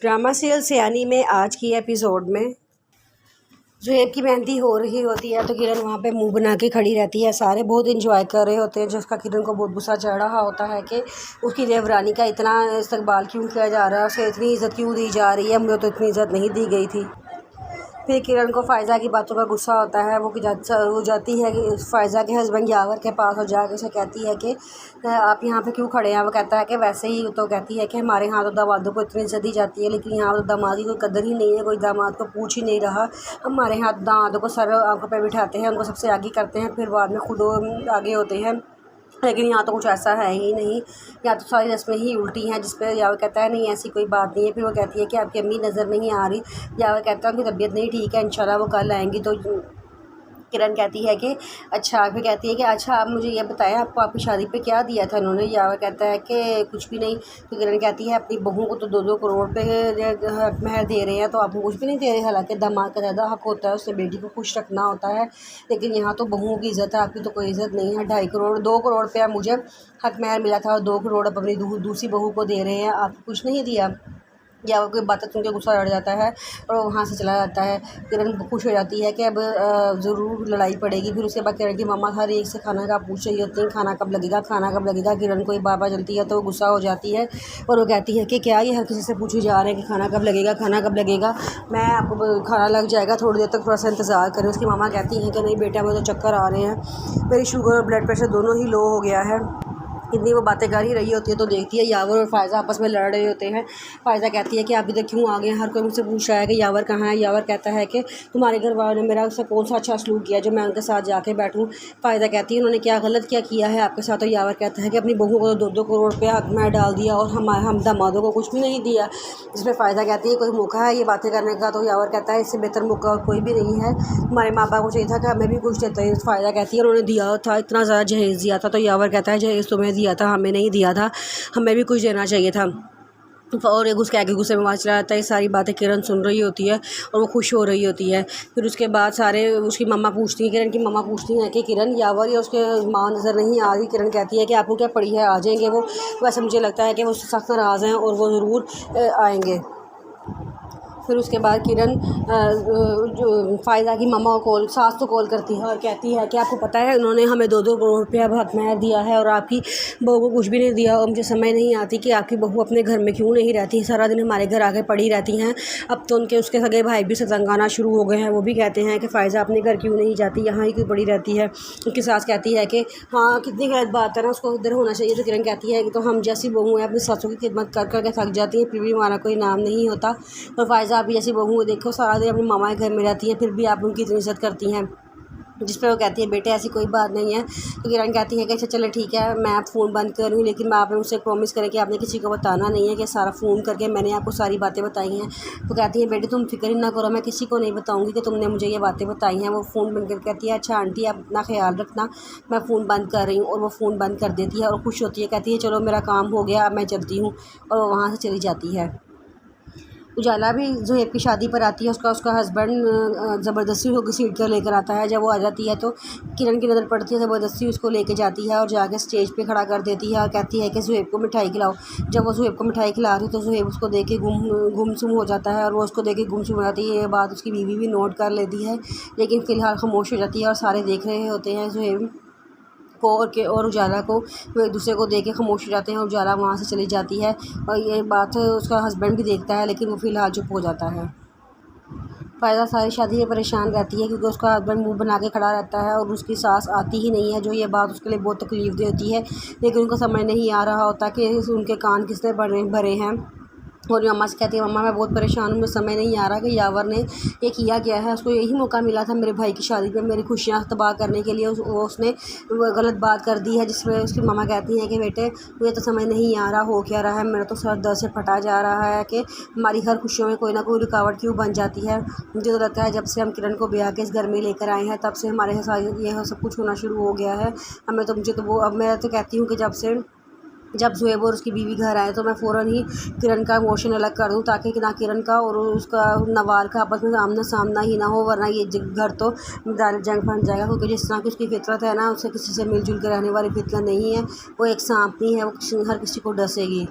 Drama serial सयानी में आज की एपिसोड में ज़ुहैब की मेहंदी हो रही होती है तो किरण वहाँ पे मुंह बना के खड़ी रहती है। सारे बहुत इंजॉय कर रहे होते हैं। जिसका किरण को बहुत गुस्सा चढ़ रहा होता है कि उसकी देवरानी का इतना इस्तकबाल क्यों किया जा रहा है, उसे इतनी इज़्ज़त क्यों दी जा रही है, मुझे तो इतनी इज़्ज़त नहीं दी गई थी। फिर किरण को फ़ायज़ा की बातों का गुस्सा होता है। वो जाती है कि फ़ायज़ा के हस्बैंड यावर के पास और जाकर उसे कहती है कि आप यहाँ पे क्यों खड़े हैं। वो कहता है कि वैसे ही। तो कहती है कि हमारे यहाँ तो दामादों को इतनी इज़्ज़त दी जाती है, लेकिन यहाँ तो दामाद की कोई कदर ही नहीं है, कोई दामाद को पूछ ही नहीं रहा। हमारे यहाँ दामादों को सर आंखों पे बिठाते हैं, उनको सबसे आगे करते हैं, फिर बाद में खुद आगे होते हैं। लेकिन यहाँ तो कुछ ऐसा है ही नहीं, यहाँ तो सारी रस्में ही उल्टी हैं। जिस पे यावर कहता है नहीं ऐसी कोई बात नहीं है। फिर वो कहती है कि आपकी अम्मी नज़र नहीं आ रही। यावर कहता है उनकी तबीयत नहीं ठीक है, इंशाल्लाह वो कल आएंगी। तो किरण कहती है कि अच्छा। फिर कहती है कि अच्छा आप मुझे ये बताएं आपको आपकी शादी पे क्या दिया था उन्होंने। यावर कहता है कि कुछ भी नहीं। तो किरण कहती है अपनी बहू को तो 2-2 करोड़ पे महर दे रहे हैं, तो आपको कुछ भी नहीं दे रहे। हालांकि दामाद का ज़्यादा हक होता है, उससे बेटी को खुश रखना होता है, लेकिन यहाँ तो बहुओं की इज़्ज़त है, आपकी तो कोई इज़्ज़त नहीं है। 2.5 करोड़ 2 करोड़ रुपया मुझे हक महर मिला था और 2 करोड़ अब अपनी दूसरी बहू को दे रहे हैं, आपको कुछ नहीं दिया। या वो कोई बातें सुन के गुस्सा चढ़ जाता है और वो वहाँ से चला जाता है। किरण खुश हो जाती है कि अब ज़रूर लड़ाई पड़ेगी। फिर उसके बाद किरण की मम्मा हर एक से खाना का पूछ रही होती है, खाना कब लगेगा, खाना कब लगेगा। किरण को ये बार बार चलती है तो वो गुस्सा हो जाती है और वो कहती है कि क्या ये हर किसी से पूछे जा रहे हैं कि खाना कब लगेगा, खाना कब लगेगा। मैं आपको खाना लग जाएगा, थोड़ी देर तक थोड़ा सा इंतज़ार करें। उसकी मामा कहती हैं कि नहीं बेटा मुझे तो चक्कर आ रहे हैं, मेरी शुगर और ब्लड प्रेशर दोनों ही लो हो गया है। इतनी वो बातें कर ही रही होती है तो देखती है यावर और फ़ायज़ा आपस में लड़ रहे होते हैं। फ़ायज़ा कहती है कि आप इधर क्यों आ गए हैं, हर कोई मुझसे पूछ रहा है कि यावर कहाँ है। यावर कहता है कि तुम्हारे घर वालों ने मेरा उससे कौन सा अच्छा सलूक किया जो मैं उनके साथ जाके बैठूँ। फ़ायज़ा कहती है उन्होंने क्या गलत क्या किया है आपके साथ। तो यावर कहता है कि अपनी बहू को 2-2 करोड़ रुपया हक में डाल दिया और हम दामादों को कुछ भी नहीं दिया। जिसमें फ़ायज़ा कहती है कोई मौका है ये बातें करने का। तो यावर कहता है इससे बेहतर मौका और कोई भी नहीं है, हमारे माँ बाप को चाहिए था कि हमें भी कुछ देते हैं। फ़ायज़ा कहती है उन्होंने दिया था, इतना ज़्यादा जहेज़ दिया था। तो यावर कहता है जहेज़ तुम्हें दिया था, हमें नहीं दिया था, हमें भी कुछ देना चाहिए था। और एक उसके आगे गुस्से में वहाँ चला जाता है। ये सारी बातें किरण सुन रही होती है और वो खुश हो रही होती है। फिर उसके बाद सारे उसकी मम्मा पूछती है, किरण की मम्मा पूछती हैं कि किरण यावर या उसके माँ नज़र नहीं आ रही। किरण कहती है कि आपको क्या पड़ी है, आ जाएंगे वो। वैसे मुझे लगता है कि वो सख्त नाराज़ हैं और वो ज़रूर आएंगे। फिर उसके बाद किरण जो फ़ायज़ा की मम्मा को सास को कॉल करती है और कहती है कि आपको पता है उन्होंने हमें 2-2 करोड़ रुपया हक महर दिया है और आपकी बहू को कुछ भी नहीं दिया। और मुझे समझ नहीं आती कि आपकी बहू अपने घर में क्यों नहीं रहती, सारा दिन हमारे घर आके पड़ी रहती हैं। अब तो उसके सगे भाई भी सतंगाना शुरू हो गए हैं, वो भी कहते हैं कि फ़ायज़ा अपने घर क्यों नहीं जाती, यहाँ ही क्यों पड़ी रहती है। उनकी सास कहती है कि हाँ कितनी गलत बात है ना, उसको उधर होना चाहिए। तो किरण कहती है कि तो हम जैसी बहू हैं अपनी सासों की खिदमत कर कर के थक जाती हैं, फिर भी हमारा कोई नाम नहीं होता। और फ़ायज़ा आप जैसी बहू को देखो सारा दिन अपनी मामा के घर में रहती हैं, फिर भी आप उनकी इतनी इज़्ज़त करती हैं। जिस पर वो कहती है बेटे ऐसी कोई बात नहीं है। तो किरण कहती है कि अच्छा चले ठीक है मैं आप फ़ोन बंद कर रही हूँ, लेकिन मैं आपने मुझसे प्रॉमिस करें कि आपने किसी को बताना नहीं है कि सारा फ़ोन करके मैंने आपको सारी बातें बताई हैं। तो कहती है बेटे तुम फिक्र ही ना करो, मैं किसी को नहीं बताऊँगी कि तुमने मुझे ये बातें बताई हैं। वो फ़ोन बंद कर कहती है अच्छा आंटी आप अपना ख्याल रखना, मैं फ़ोन बंद कर रही हूँ। और वो फ़ोन बंद कर देती है और खुश होती है, कहती है चलो मेरा काम हो गया अब मैं चलती हूँ। और वो वहाँ से चली जाती है। उजाला भी ज़ुहैब की शादी पर आती है। उसका हस्बैंड ज़बरदस्ती उसको घसीट कर लेकर आता है। जब वो आ जाती है तो किरण की नज़र पड़ती है, ज़बरदस्ती उसको लेके जाती है और जाके स्टेज पे खड़ा कर देती है और कहती है कि ज़ुहैब को मिठाई खिलाओ। जब वो ज़ुहैब को मिठाई खिला रही तो ज़ुहैब उसको देख के गुमसुम हो जाता है और वो उसको देख के गुमसुम हो जाती है। ये बात उसकी बीवी भी नोट कर लेती है, लेकिन फ़िलहाल खामोश हो जाती है और सारे देख रहे होते हैं ज़ुहैब को और उजाला को। वो एक दूसरे को देख के खामोश हो जाते हैं और उजाला वहाँ से चली जाती है। और ये बात उसका हस्बैंड भी देखता है, लेकिन वो फ़िलहाल चुप हो जाता है। फ़ायज़ा सारी शादी में परेशान रहती है क्योंकि उसका हस्बैंड मुँह बना के खड़ा रहता है और उसकी सास आती ही नहीं है, जो ये बात उसके लिए बहुत तकलीफ़ देती है। लेकिन उनको समझ नहीं आ रहा होता कि उनके कान किसने भरे हैं। और मम्मा से कहती है मम्मा मैं बहुत परेशान हूँ, मुझे समझ नहीं आ रहा कि यावर ने ये किया क्या है। उसको यही मौका मिला था मेरे भाई की शादी पे मेरी खुशियाँ तबाह करने के लिए, उसने गलत बात कर दी है। जिसमें उसकी मम्मा कहती हैं कि बेटे मुझे तो समझ नहीं आ रहा हो क्या रहा है, मेरा तो सर दर्द से फटा जा रहा है कि हमारी हर खुशियों में कोई ना कोई रुकावट क्यों बन जाती है। मुझे तो लगता है जब से हम किरण को ब्याह के इस घर में लेकर आए हैं तब से हमारे साथ ये सब कुछ होना शुरू हो गया है। मुझे तो वो अब मैं तो कहती हूँ कि जब ज़ुहैब और उसकी बीवी घर आए तो मैं फ़ौरन ही किरण का इमोशन अलग कर दूँ, ताकि ना किरण का और उसका नवार का आपस में आमना सामना ही ना हो, वरना ये घर तो जंग बन जाएगा। क्योंकि जिस तरह की उसकी फितरत है ना, उससे किसी से मिलजुल कर रहने वाली फितरत नहीं है। वो एक सांपनी है, वो हर किसी को डसेगी।